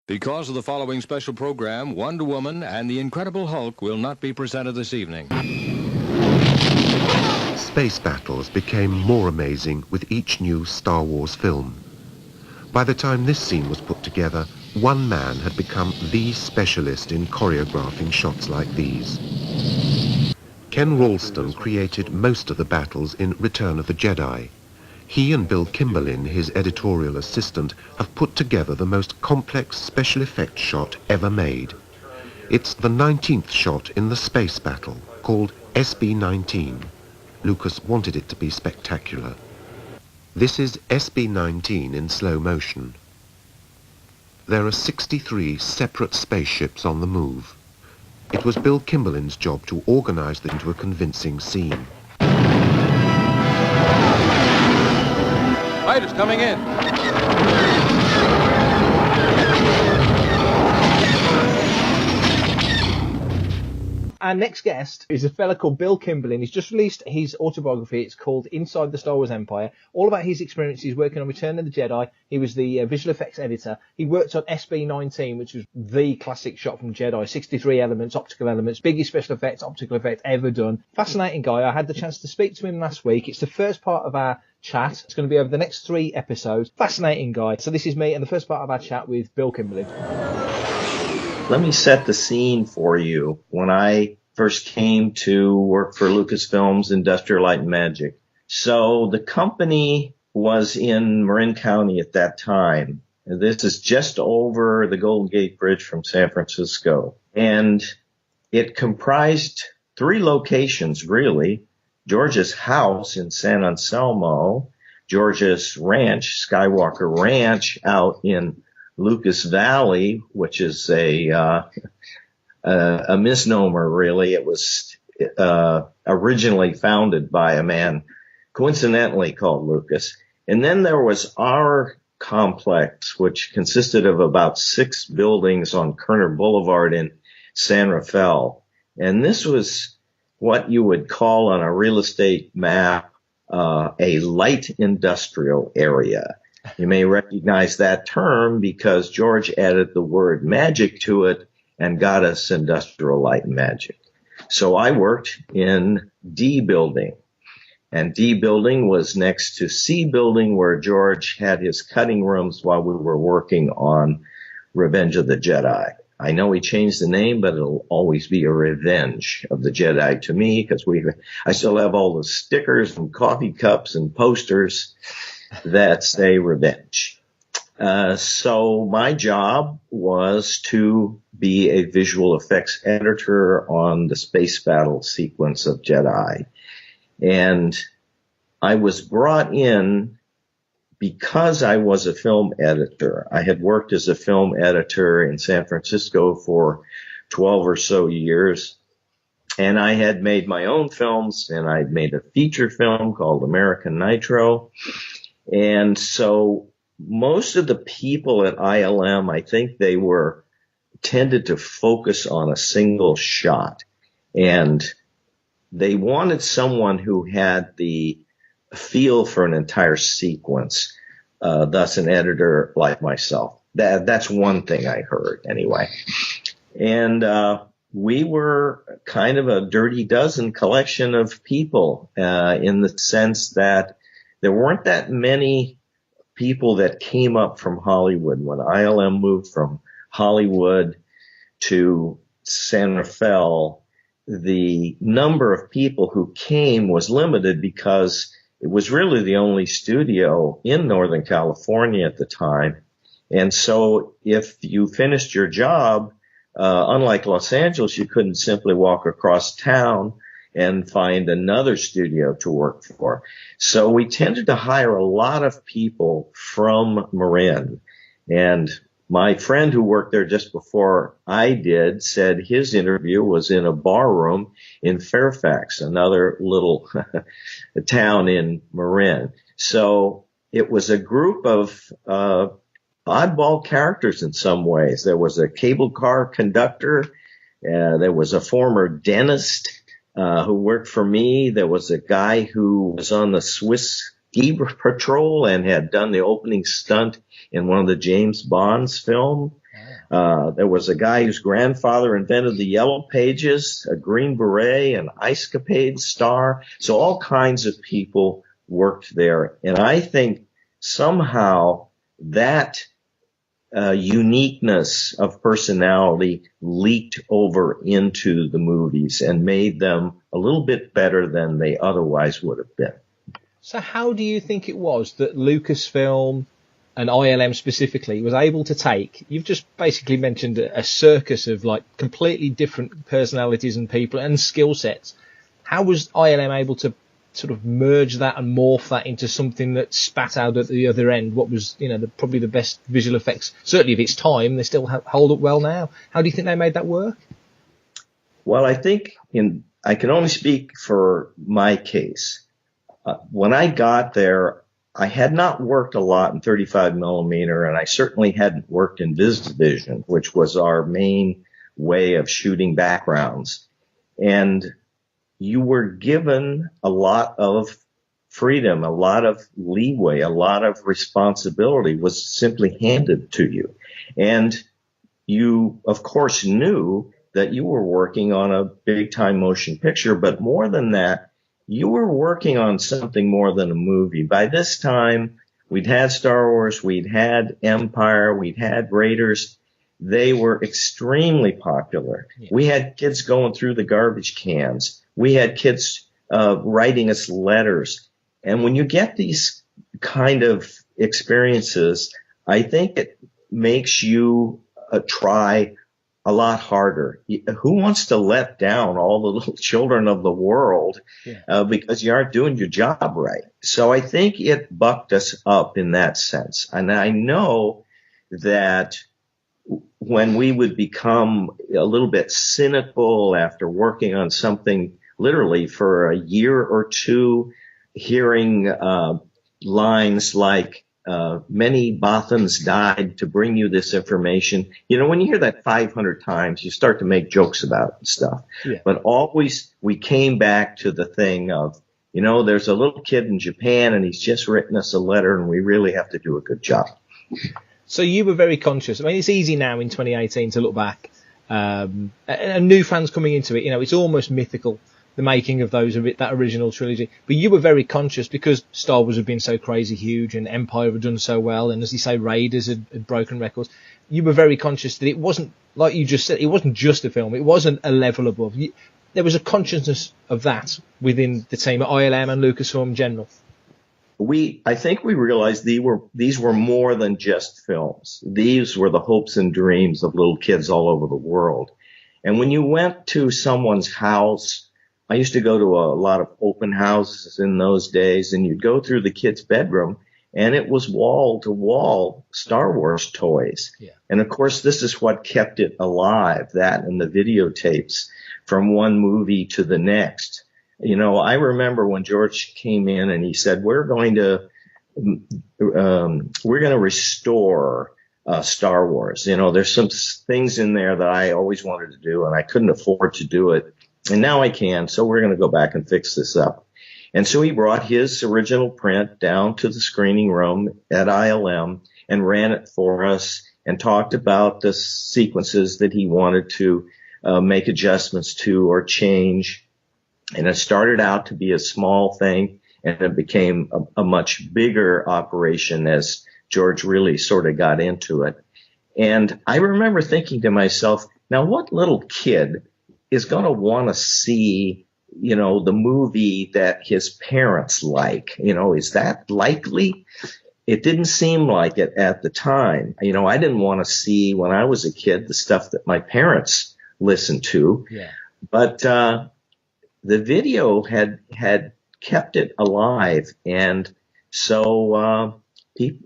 Because of the following special program, Wonder Woman and the Incredible Hulk will not be presented this evening. Space battles became more amazing with each new Star Wars film. By the time this scene was put together, one man had become the specialist in choreographing shots like these. Ken Ralston created most of the battles in Return of the Jedi. He and Bill Kimberlin, his editorial assistant, have put together the most complex special effects shot ever made. It's the 19th shot in the space battle, called SB-19. Lucas wanted it to be spectacular. This is SB-19 in slow motion. There are 63 separate spaceships on the move. It was Bill Kimberlin's job to organize them into a convincing scene. Fighters coming in. Our next guest is a fella called Bill Kimberlin. He's just released his autobiography. It's called Inside the Star Wars Empire, all about his experiences working on Return of the Jedi. He was the visual effects editor. He worked on SB-19, which was the classic shot from Jedi, 63 elements, optical elements, biggest special effects, optical effect ever done. Fascinating guy. I had the chance to speak to him last week. It's the first part of our chat. It's going to be over the next 3 episodes. Fascinating guy. So this is me and the first part of our chat with Bill Kimberlin. Let me set the scene for you. When I first came to work for Lucasfilm's Industrial Light and Magic. So the company was in Marin County at that time. This is just over the Golden Gate Bridge from San Francisco. And it comprised 3 locations, really. George's house in San Anselmo, George's ranch, Skywalker Ranch, out in Lucas Valley, which is a misnomer, really. It was originally founded by a man coincidentally called Lucas. And then there was our complex, which consisted of about 6 buildings on Kerner Boulevard in San Rafael. And this was what you would call on a real estate map a light industrial area. You may recognize that term because George added the word magic to it and got us Industrial Light and Magic. So I worked in D building, and D building was next to C building, where George had his cutting rooms while we were working on Revenge of the Jedi. I know he changed the name, but it'll always be a Revenge of the Jedi to me, because I still have all the stickers and coffee cups and posters that say Revenge. So my job was to be a visual effects editor on the space battle sequence of Jedi. And I was brought in because I was a film editor. I had worked as a film editor in San Francisco for 12 or so years. And I had made my own films, and I'd made a feature film called American Nitro. And so most of the people at ILM, I think they tended to focus on a single shot. And they wanted someone who had the feel for an entire sequence, thus an editor like myself. That's one thing I heard anyway. And we were kind of a dirty dozen collection of people in the sense that there weren't that many people that came up from Hollywood. When ILM moved from Hollywood to San Rafael, the number of people who came was limited because it was really the only studio in Northern California at the time. And so if you finished your job, unlike Los Angeles, you couldn't simply walk across town and find another studio to work for. So we tended to hire a lot of people from Marin. And my friend who worked there just before I did said his interview was in a bar room in Fairfax, another little town in Marin. So it was a group of oddball characters in some ways. There was a cable car conductor. There was a former dentist who worked for me. There was a guy who was on the Swiss Ski Patrol and had done the opening stunt in one of the James Bond's film. There was a guy whose grandfather invented the Yellow Pages, a Green Beret, an Ice Capade star. So all kinds of people worked there. And I think somehow that uniqueness of personality leaked over into the movies and made them a little bit better than they otherwise would have been. So how do you think it was that Lucasfilm and ILM specifically was able to take, you've just basically mentioned a circus of like completely different personalities and people and skill sets. How was ILM able to sort of merge that and morph that into something that spat out at the other end? What was, probably the best visual effects, certainly of its time. They still hold up well now. How do you think they made that work? Well, I think I can only speak for my case. When I got there, I had not worked a lot in 35 millimeter, and I certainly hadn't worked in VisVision, which was our main way of shooting backgrounds. And you were given a lot of freedom, a lot of leeway, a lot of responsibility was simply handed to you. And you, of course, knew that you were working on a big-time motion picture, but more than that, you were working on something more than a movie. By this time, we'd had Star Wars, we'd had Empire, we'd had Raiders. They were extremely popular. Yeah. We had kids going through the garbage cans. We had kids writing us letters. And when you get these kind of experiences, I think it makes you try a lot harder. Who wants to let down all the little children of the world because you aren't doing your job right? So I think it bucked us up in that sense. And I know that when we would become a little bit cynical after working on something literally for a year or two, hearing lines like, many Bothans died to bring you this information. When you hear that 500 times, you start to make jokes about it and stuff. Yeah. But always we came back to the thing of, there's a little kid in Japan and he's just written us a letter and we really have to do a good job. So you were very conscious. I mean, it's easy now in 2018 to look back, and new fans coming into it. It's almost mythical, the making of that original trilogy. But you were very conscious because Star Wars had been so crazy huge and Empire had done so well. And as you say, Raiders had broken records. You were very conscious that it wasn't, like you just said, it wasn't just a film. It wasn't a level above. There was a consciousness of that within the team at ILM and Lucasfilm in general. I think we realized these were more than just films. These were the hopes and dreams of little kids all over the world. And when you went to someone's house, I used to go to a lot of open houses in those days, and you'd go through the kid's bedroom, and it was wall-to-wall Star Wars toys. Yeah. And, of course, this is what kept it alive, that and the videotapes from one movie to the next. I remember when George came in and he said, we're going to restore Star Wars. There's some things in there that I always wanted to do, and I couldn't afford to do it. And now I can, so we're going to go back and fix this up. And so he brought his original print down to the screening room at ILM and ran it for us and talked about the sequences that he wanted to make adjustments to or change. And it started out to be a small thing, and it became a much bigger operation as George really sort of got into it. And I remember thinking to myself, now what little kid is going to want to see, the movie that his parents like? Is that likely? It didn't seem like it at the time. I didn't want to see, when I was a kid, the stuff that my parents listened to. Yeah. But the video had kept it alive. And so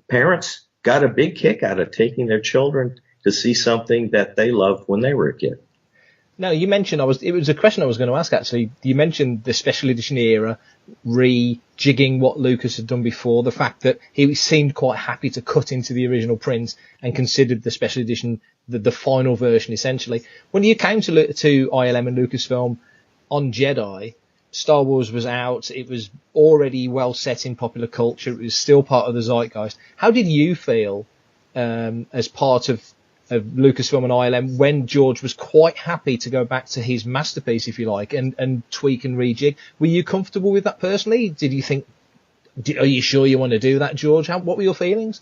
parents got a big kick out of taking their children to see something that they loved when they were a kid. No, you mentioned it was a question I was going to ask, actually. You mentioned the special edition era, rejigging what Lucas had done before, the fact that he seemed quite happy to cut into the original print and considered the special edition the final version, essentially. When you came to ILM and Lucasfilm on Jedi, Star Wars was out. It was already well set in popular culture. It was still part of the zeitgeist. How did you feel as part of Lucasfilm and ILM when George was quite happy to go back to his masterpiece, if you like, and tweak and rejig. Were you comfortable with that personally? Did you think, are you sure you want to do that, George? What were your feelings?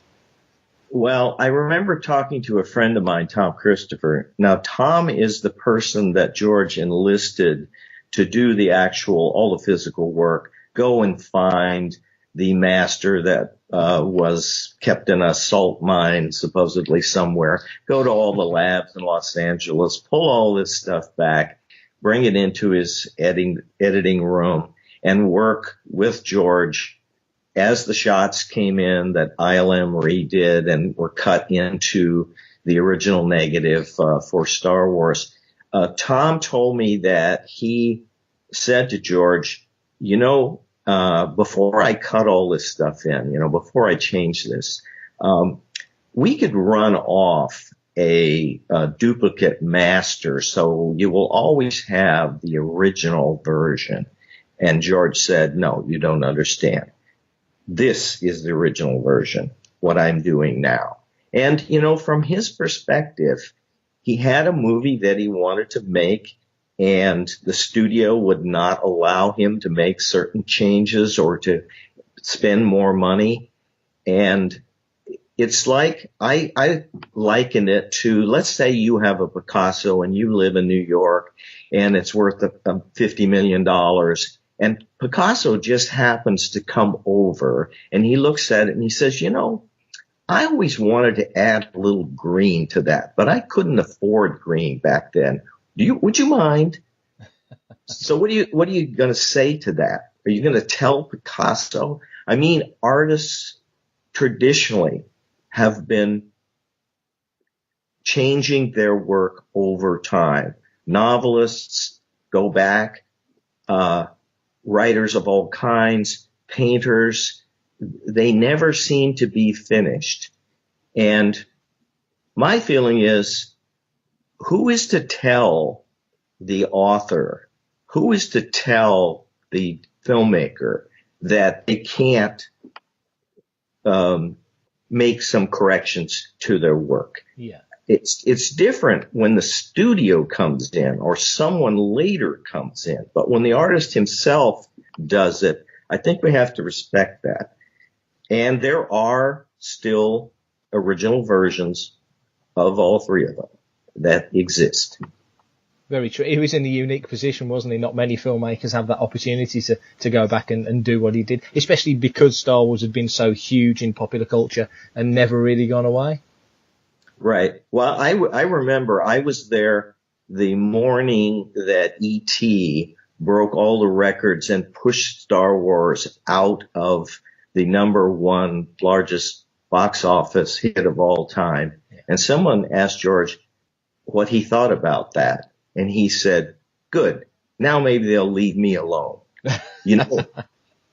Well, I remember talking to a friend of mine, Tom Christopher. Now, Tom is the person that George enlisted to do the actual, all the physical work, go and find the master that was kept in a salt mine, supposedly somewhere, go to all the labs in Los Angeles, pull all this stuff back, bring it into his editing room, and work with George as the shots came in that ILM redid and were cut into the original negative for Star Wars. Tom told me that he said to George, before I cut all this stuff in, before I change this, we could run off a duplicate master, so you will always have the original version. And George said, no, you don't understand. This is the original version, what I'm doing now. And, from his perspective, he had a movie that he wanted to make, and the studio would not allow him to make certain changes or to spend more money. And it's like, I liken it to, let's say you have a Picasso and you live in New York and it's worth $50 million. And Picasso just happens to come over and he looks at it and he says, I always wanted to add a little green to that, but I couldn't afford green back then. Would you mind? So what are you going to say to that? Are you going to tell Picasso? I mean, artists traditionally have been changing their work over time. Novelists go back, writers of all kinds, painters, they never seem to be finished. And my feeling is, who is to tell the author, who is to tell the filmmaker that they can't make some corrections to their work? Yeah. It's different when the studio comes in or someone later comes in. But when the artist himself does it, I think we have to respect that. And there are still original versions of all three of them that exist. Very true. He was in a unique position, wasn't he? Not many filmmakers have that opportunity to go back and do what he did, especially because Star Wars had been so huge in popular culture and never really gone away. Right. Well, I remember I was there the morning that E.T. broke all the records and pushed Star Wars out of the #1 largest box office hit of all time. And someone asked George what he thought about that. And he said, good, now maybe they'll leave me alone.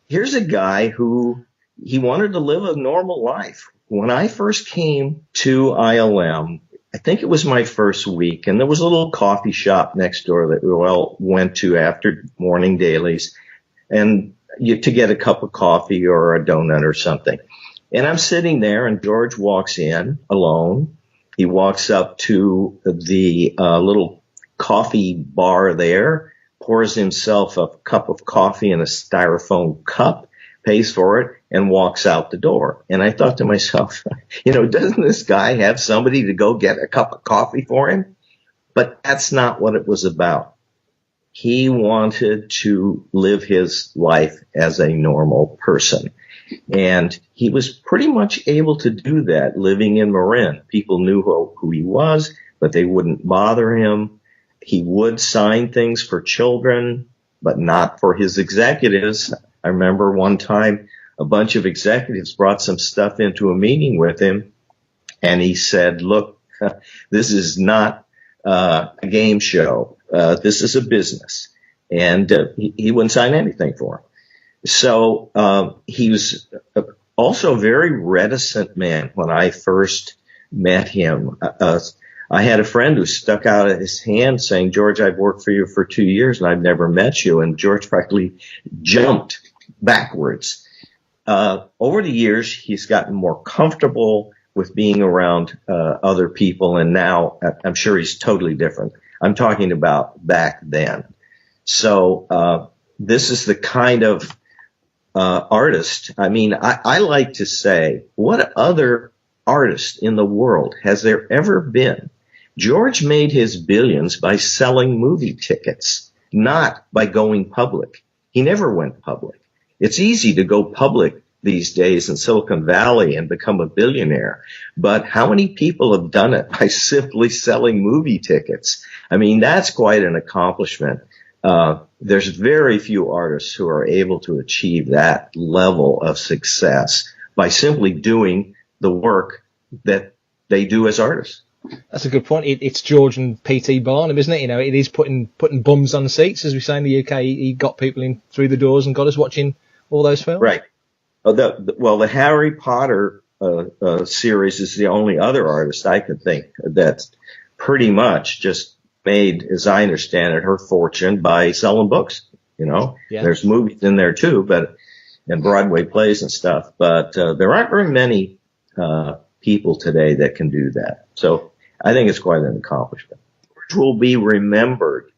Here's a guy who he wanted to live a normal life. When I first came to ILM, I think it was my first week, and there was a little coffee shop next door that we all went to after morning dailies, and to get a cup of coffee or a donut or something. And I'm sitting there, and George walks in alone. He walks up to the little coffee bar there, pours himself a cup of coffee in a styrofoam cup, pays for it, and walks out the door. And I thought to myself, doesn't this guy have somebody to go get a cup of coffee for him? But that's not what it was about. He wanted to live his life as a normal person. And he was pretty much able to do that living in Marin. People knew who he was, but they wouldn't bother him. He would sign things for children, but not for his executives. I remember one time a bunch of executives brought some stuff into a meeting with him, and he said, look, this is not a game show. This is a business. And he wouldn't sign anything for him. So he was also a very reticent man when I first met him. I had a friend who stuck out his hand saying, George, I've worked for you for 2 years and I've never met you. And George practically jumped backwards. Over the years, he's gotten more comfortable with being around other people, and now I'm sure he's totally different. I'm talking about back then. So this is the kind of artist. I mean, I like to say, what other artist in the world has there ever been? George made his billions by selling movie tickets, not by going public. He never went public. It's easy to go public these days in Silicon Valley and become a billionaire. But how many people have done it by simply selling movie tickets? I mean, that's quite an accomplishment. There's very few artists who are able to achieve that level of success by simply doing the work that they do as artists. That's a good point. It's George and P.T. Barnum, isn't it? You know, it is putting bums on seats, as we say in the UK. He got people in through the doors and got us watching all those films. Right. The Harry Potter series is the only other artist I could think that's pretty much just made, as I understand it, her fortune by selling books. You know, There's movies in there too, and Broadway plays and stuff. But there aren't very many people today that can do that. So I think it's quite an accomplishment. George will be remembered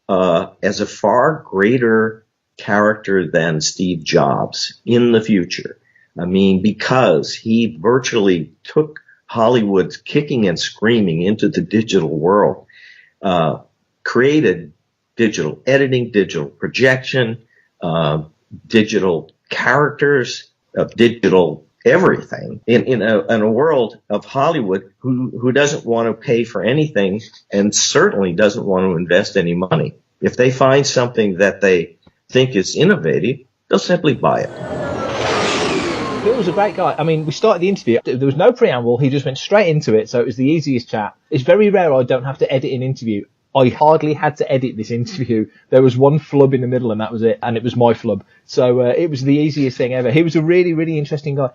as a far greater character than Steve Jobs in the future. I mean, because he virtually took Hollywood's kicking and screaming into the digital world, created digital editing, digital projection, digital characters, digital everything in a world of Hollywood who doesn't want to pay for anything and certainly doesn't want to invest any money. If they find something that they think is innovative, they'll simply buy it. Bill was a great guy. I mean, we started the interview. There was no preamble. He just went straight into it. So it was the easiest chat. It's very rare I don't have to edit an interview. I hardly had to edit this interview. There was one flub in the middle and that was it. And it was my flub. So it was the easiest thing ever. He was a really, really interesting guy.